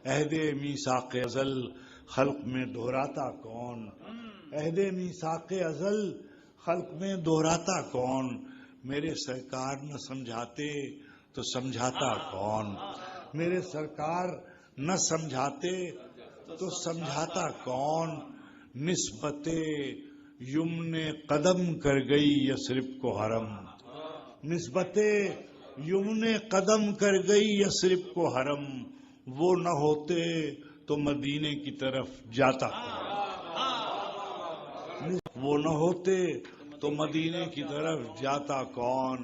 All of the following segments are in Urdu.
عہد میثاق ازل خلق میں دہراتا کون؟ عہد میثاق ازل خلق میں دہراتا کون؟ میرے سرکار نہ سمجھاتے تو سمجھاتا کون؟ میرے سرکار نہ سمجھاتے تو سمجھاتا کون؟ نسبت یمن قدم کر گئی یثرب کو حرم، نسبت یمن قدم کر گئی یثرب کو حرم، وہ نہ ہوتے تو مدینے کی طرف جاتا کون؟ وہ نہ ہوتے تو مدینے کی طرف جاتا کون؟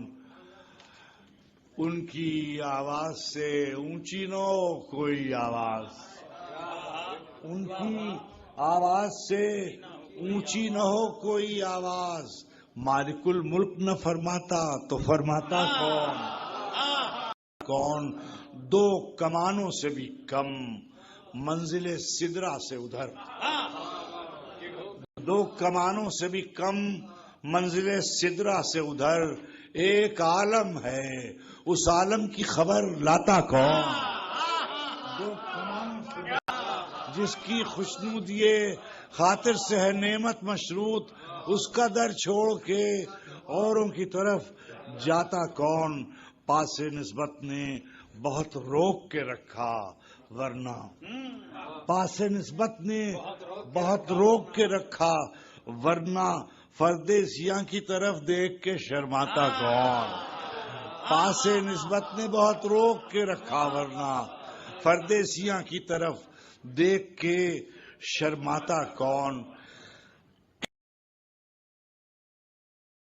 ان کی آواز سے اونچی نہ ہو کوئی آواز، ان کی آواز سے اونچی نہ ہو کوئی آواز، مالک الملک نہ فرماتا تو فرماتا کون؟ دو کمانوں سے بھی کم منزل سدرا سے ادھر، دو کمانوں سے بھی کم منزل سدرا سے ادھر، ایک عالم ہے اس عالم کی خبر لاتا کون؟ دو کمانوں سے بھی جس کی خوشنودی خاطر سے ہے نعمت مشروط، اس کا در چھوڑ کے اوروں کی طرف جاتا کون؟ پاس نسبت نے بہت روک کے رکھا ورنہ، پاس نسبت نے بہت روک کے رکھا ورنہ پردیسیاں کی طرف دیکھ کے شرماتا کون؟ پاس نسبت نے بہت روک کے رکھا ورنہ پردیسیاں کی طرف دیکھ کے شرماتا کون؟